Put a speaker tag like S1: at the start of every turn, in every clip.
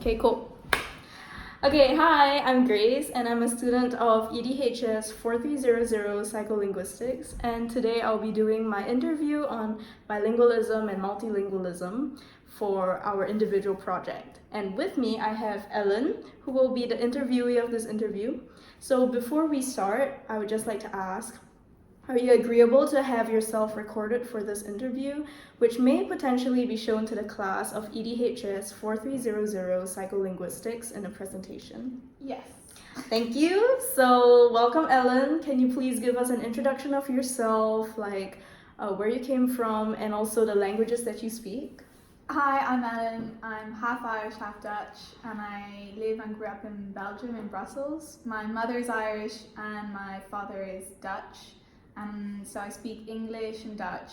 S1: Okay, cool. Okay, hi, I'm Grace, and I'm a student of EDHS 4300 Psycholinguistics, and today I'll be doing my interview on bilingualism and multilingualism for our individual project. And with me, I have Ellen, who will be the interviewee of this interview. So before we start, I would just like to ask, are you agreeable to have yourself recorded for this interview, which may potentially be shown to the class of EDHS 4300 Psycholinguistics in a presentation?
S2: Yes.
S1: Thank you. So welcome, Ellen. Can you please give us an introduction of yourself, like where you came from and also the languages that you speak?
S2: Hi, I'm Ellen. I'm half Irish, half Dutch, and I live and grew up in Belgium, in Brussels. My mother's Irish and my father is Dutch. And so I speak English and Dutch,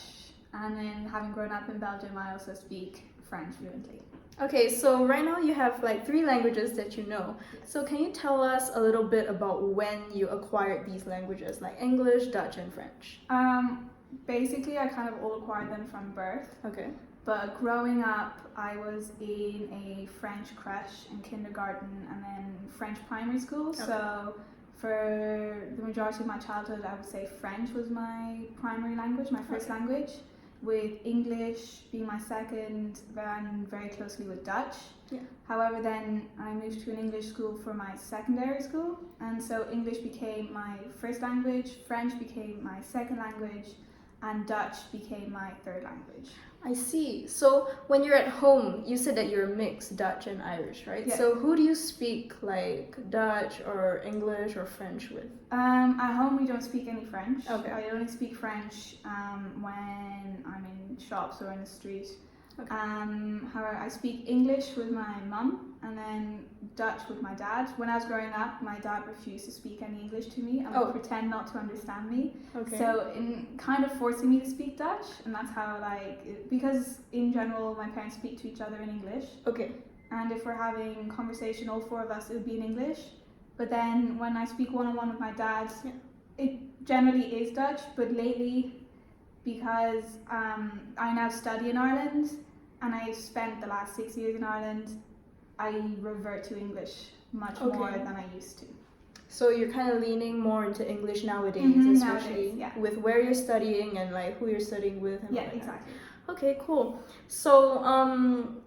S2: and then having grown up in Belgium, I also speak French fluently.
S1: Okay, so right now you have like 3 languages that you know. So can you tell us a little bit about when you acquired these languages, like English, Dutch, and French?
S2: Basically, I kind of all acquired them from birth.
S1: Okay.
S2: But growing up, I was in a French creche and kindergarten, and then French primary school.
S1: Okay.
S2: So for the majority of my childhood, I would say French was my primary language, my first language, with English being my second, then very closely with Dutch.
S1: Yeah.
S2: However, then I moved to an English school for my secondary school, and so English became my first language, French became my second language, and Dutch became my third language.
S1: I see. So when you're at home, you said that you're mixed Dutch and Irish, right?
S2: Yeah.
S1: So who do you speak like Dutch or English or French with?
S2: At home we don't speak any French.
S1: Okay.
S2: I only speak French when I'm in shops or in the street.
S1: Okay.
S2: However, I speak English with my mum and then Dutch with my dad. When I was growing up, my dad refused to speak any English to me and would pretend not to understand me.
S1: Okay.
S2: So in kind of forcing me to speak Dutch, and that's how because in general my parents speak to each other in English.
S1: Okay.
S2: And if we're having conversation, all 4 of us, it would be in English. But then when I speak one-on-one with my dad, it generally is Dutch. But lately, because I now study in Ireland and I've spent the last 6 years in Ireland, I revert to English much more than I used to.
S1: So you're kind of leaning more into English nowadays, especially
S2: nowadays, yeah.
S1: with where you're studying and like who you're studying with. And
S2: Yeah, exactly.
S1: Okay, cool. So,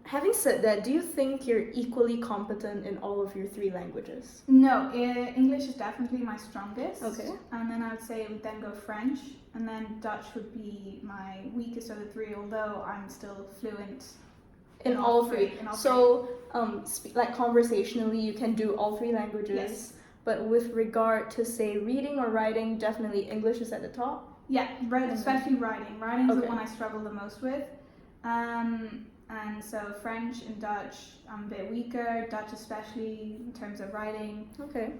S1: having said that, do you think you're equally competent in all of your 3 languages?
S2: No, English is definitely my strongest.
S1: Okay.
S2: And then I would say it would then go French, and then Dutch would be my weakest of the 3, although I'm still fluent
S1: in all 3. So, like conversationally, you can do all 3 languages.
S2: Yes.
S1: But with regard to, say, reading or writing, definitely English is at the top?
S2: Yeah, especially writing. Writing is the
S1: Okay.
S2: one I struggle the most with. And so French and Dutch, I'm a bit weaker. Dutch especially in terms of writing.
S1: Okay.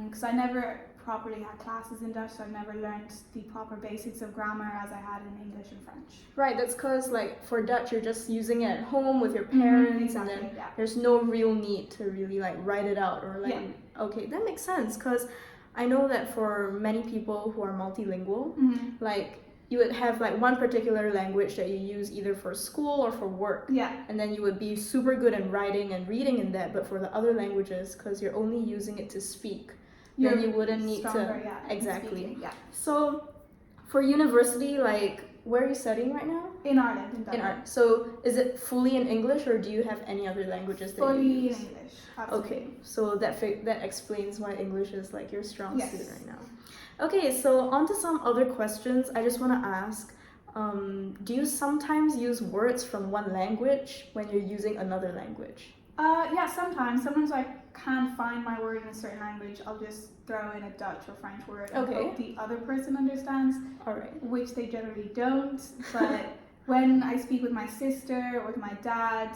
S2: Because I never properly had classes in Dutch, so I never learned the proper basics of grammar as I had in English and French.
S1: Right, that's because like for Dutch, you're just using it at home with your parents,
S2: exactly,
S1: and then
S2: yeah.
S1: there's no real need to really like write it out or like.
S2: Yeah.
S1: Okay, that makes sense because I know that for many people who are multilingual, like you would have like one particular language that you use either for school or for work.
S2: Yeah.
S1: And then you would be super good in writing and reading in that, but for the other languages, because you're only using it to speak, then you wouldn't need
S2: stronger,
S1: to.
S2: Yeah,
S1: exactly.
S2: Speaking, yeah.
S1: So for university, like where are you studying right now?
S2: In Ireland, in Dublin.
S1: In Ireland. So is it fully in English or do you have any other languages that
S2: fully
S1: you use?
S2: in English. Absolutely.
S1: Okay, so that explains why English is like your strong
S2: Yes.
S1: suit right now. Okay, so on to some other questions. I just want to ask, do you sometimes use words from one language when you're using another language?
S2: Yeah, sometimes. Sometimes I can't find my word in a certain language. I'll just throw in a Dutch or French word and hope the other person understands.
S1: All right.
S2: Which they generally don't. But when I speak with my sister or with my dad,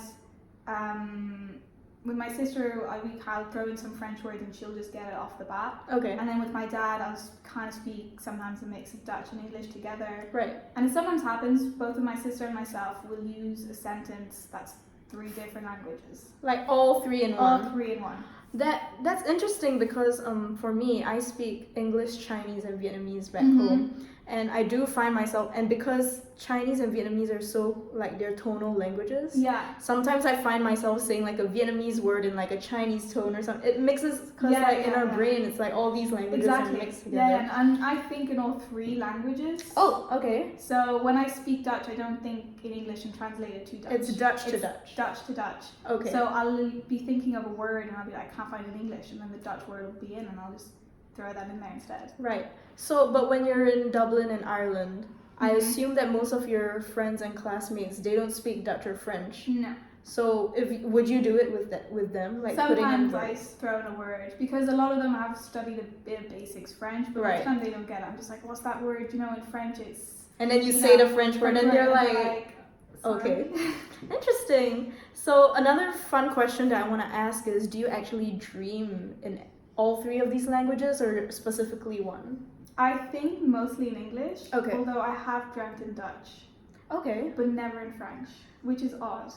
S2: with my sister, I'll throw in some French words and she'll just get it off the bat.
S1: Okay.
S2: And then with my dad, I'll kind of speak sometimes a mix of Dutch and English together.
S1: Right.
S2: And it sometimes happens, both of my sister and myself will use a sentence that's 3 different languages.
S1: Like all 3 in one?
S2: All 3 in one.
S1: That's interesting because for me I speak English, Chinese, and Vietnamese back
S2: Mhm.
S1: home, and I do find myself, and because Chinese and Vietnamese are so like they're tonal languages.
S2: Yeah.
S1: Sometimes I find myself saying like a Vietnamese word in like a Chinese tone or something. It mixes because
S2: Yeah,
S1: like in
S2: yeah,
S1: our
S2: yeah.
S1: brain it's like all these languages are
S2: Exactly.
S1: mixed together.
S2: Yeah, and I think in all three languages.
S1: Oh, okay.
S2: So when I speak Dutch, I don't think in English and translate it to Dutch.
S1: It's Dutch to Dutch.
S2: Dutch to Dutch.
S1: Okay.
S2: So I'll be thinking of a word and I'll be like, I can't find it in English, and then the Dutch word will be in, and I'll just throw that in there instead.
S1: Right. So, but when you're in Dublin and Ireland, I
S2: Mhm.
S1: assume that most of your friends and classmates they don't speak Dutch or French.
S2: No.
S1: So, would you do it with them, like putting in
S2: Sometimes I
S1: words?
S2: throw in a word because a lot of them have studied a bit of basics French, but
S1: Right.
S2: most time they don't get it. I'm just like, what's that word? You know, in French it's.
S1: And then you
S2: you
S1: say
S2: know,
S1: the French word, and they're like,
S2: sorry.
S1: okay. Interesting. So another fun question that I want to ask is, do you actually dream in all three of these languages, or specifically one?
S2: I think mostly in English.
S1: Okay.
S2: Although I have dreamt in Dutch,
S1: Okay.
S2: but never in French, which is odd.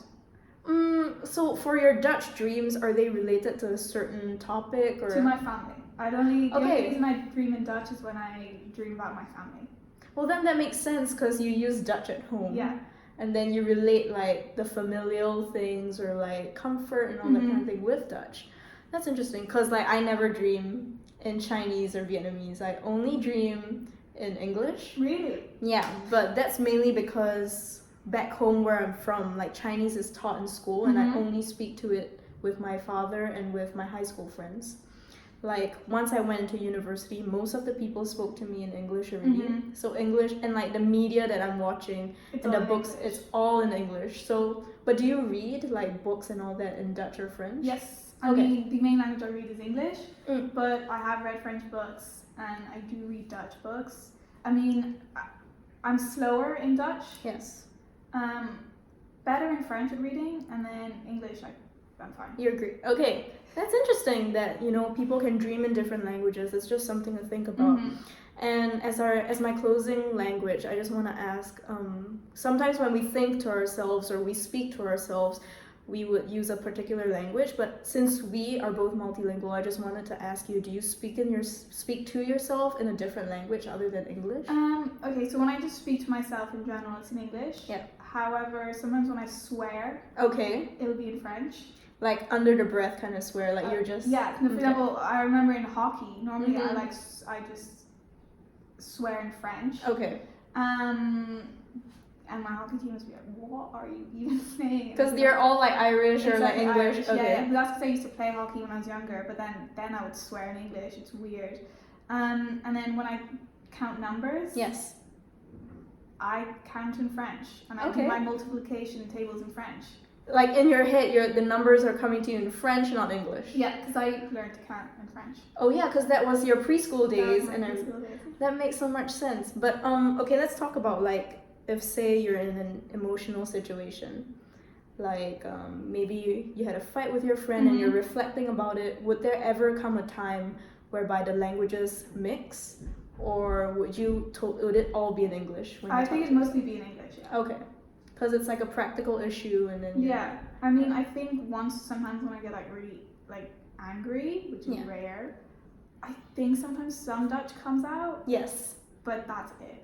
S1: So for your Dutch dreams, are they related to a certain topic or?
S2: To my family. The only
S1: Okay.
S2: reason I dream in Dutch is when I dream about my family.
S1: Well, then that makes sense because you use Dutch at home.
S2: Yeah.
S1: And then you relate like the familial things or like comfort and all that kind of thing with Dutch. That's interesting because like I never dream in Chinese or Vietnamese. I only dream in English.
S2: Really?
S1: Yeah, but that's mainly because back home where I'm from, like Chinese is taught in school and I only speak to it with my father and with my high school friends. Like once I went into university, most of the people spoke to me in English already. So English and like the media that I'm watching
S2: It's
S1: and
S2: all
S1: the
S2: in
S1: books,
S2: English.
S1: it's all in English. So, but do you read like books and all that in Dutch or French?
S2: Yes. I
S1: Okay.
S2: mean, the main language I read is English,
S1: Mm.
S2: but I have read French books and I do read Dutch books. I mean, I'm slower in Dutch.
S1: Yes.
S2: Better in French at reading, and then English, I'm fine.
S1: You agree? Okay, that's interesting that people can dream in different languages. It's just something to think about. And as my closing language, I just want to ask. Sometimes when we think to ourselves or we speak to ourselves, we would use a particular language. But since we are both multilingual, I just wanted to ask you: do you speak to yourself in a different language other than English?
S2: Okay, so when I just speak to myself in general, it's in English.
S1: Yeah.
S2: However, sometimes when I swear,
S1: Okay.
S2: it'll be in French.
S1: Like under the breath kind of swear, like you're just.
S2: Yeah. For example, I remember in hockey, normally I just swear in French.
S1: Okay.
S2: And my hockey team must be like, what are you even saying?
S1: Because they're all like Irish or like English.
S2: Irish,
S1: Okay.
S2: Yeah, but that's because I used to play hockey when I was younger, but then I would swear in English. It's weird. And then when I count numbers,
S1: Yes.
S2: I count in French, and I do my multiplication tables in French.
S1: Like in your head, the numbers are coming to you in French, not English.
S2: Yeah, because I learned to count in French.
S1: Oh yeah, because that was your preschool days, and
S2: preschool days.
S1: that makes so much sense. But okay, let's talk about like if say you're in an emotional situation, like maybe you had a fight with your friend and you're reflecting about it. Would there ever come a time whereby the languages mix, or would it all be in English? When
S2: I think it'd mostly be in English. Yeah.
S1: Okay, because it's like a practical issue, and then
S2: yeah. I mean, I think sometimes when I get like really like angry, which is rare, I think sometimes some Dutch comes out.
S1: Yes.
S2: But that's it.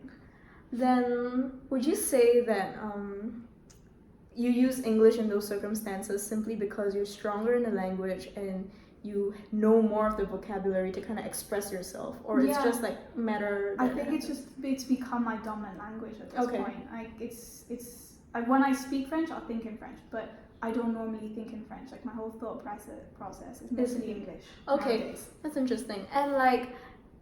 S1: Then would you say that you use English in those circumstances simply because you're stronger in the language and you know more of the vocabulary to kind of express yourself, or it's just like matter?
S2: I think it's become my dominant language at this point. It's like when I speak French, I'll think in French, but I don't normally think in French. Like my whole thought process is mostly English.
S1: Okay,
S2: nowadays.
S1: That's interesting. And like,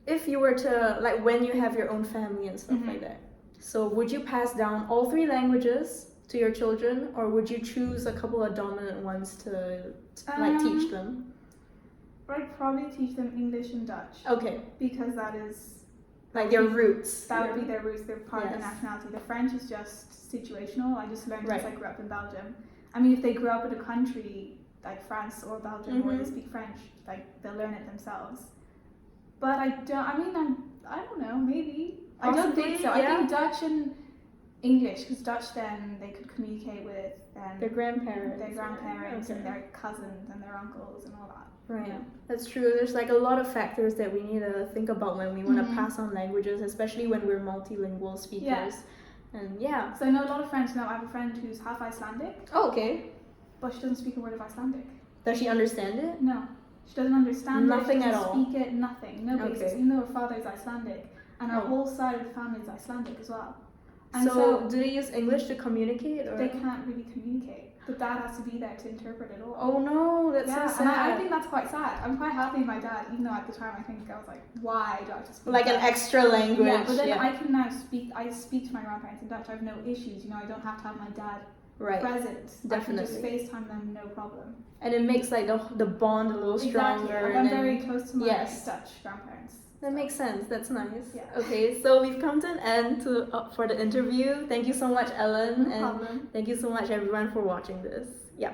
S1: if you were to like when you have your own family and stuff like that, so would you pass down all three languages to your children, or would you choose a couple of dominant ones to like teach them?
S2: I'd probably teach them English and Dutch.
S1: Okay.
S2: Because that is
S1: like their roots.
S2: That would be their roots. They're part of their nationality. The French is just situational. I just learned because I grew up in Belgium. I mean, if they grew up in a country like France or Belgium where they speak French, like they'll learn it themselves. But I don't know. Maybe. Possibly, I don't think so. I think Dutch and English, because Dutch then they could communicate with
S1: Their grandparents.
S2: and
S1: Okay.
S2: their cousins and their uncles and all that.
S1: Right,
S2: Yeah.
S1: that's true. There's like a lot of factors that we need to think about when we want to
S2: Mhm.
S1: pass on languages, especially when we're multilingual speakers. And yeah.
S2: So I know a lot of French now. I have a friend who's half Icelandic,
S1: Oh, okay.
S2: but she doesn't speak a word of Icelandic.
S1: Does she understand it?
S2: No, she doesn't understand
S1: Nothing
S2: it. She
S1: at
S2: doesn't
S1: all?
S2: speak it. Nothing. No
S1: Okay.
S2: basis. Even though her father is Icelandic, and her
S1: Oh.
S2: whole side of the family is Icelandic as well. And
S1: So, do they use English to communicate, or?
S2: they can't really communicate. The dad has to be there to interpret it all.
S1: Oh no, that's
S2: yeah,
S1: so sad.
S2: and I think that's quite sad. I'm quite happy with my dad, even though at the time I think I was like, why do I have to speak
S1: Like an
S2: Dutch?
S1: extra language.
S2: Yeah, but then I can now speak. I speak to my grandparents in Dutch. I have no issues. You know, I don't have to have my dad
S1: Right.
S2: present.
S1: Definitely.
S2: I can just FaceTime them, no problem.
S1: And it makes like the bond a little stronger.
S2: Exactly. Like,
S1: and
S2: I'm
S1: then-
S2: very close to my
S1: Yes.
S2: Dutch grandparents.
S1: That makes sense. That's nice.
S2: Yeah.
S1: Okay, so we've come to an end for the interview. Thank you so much, Ellen,
S2: No
S1: and
S2: problem.
S1: thank you so much, everyone, for watching this. Yeah.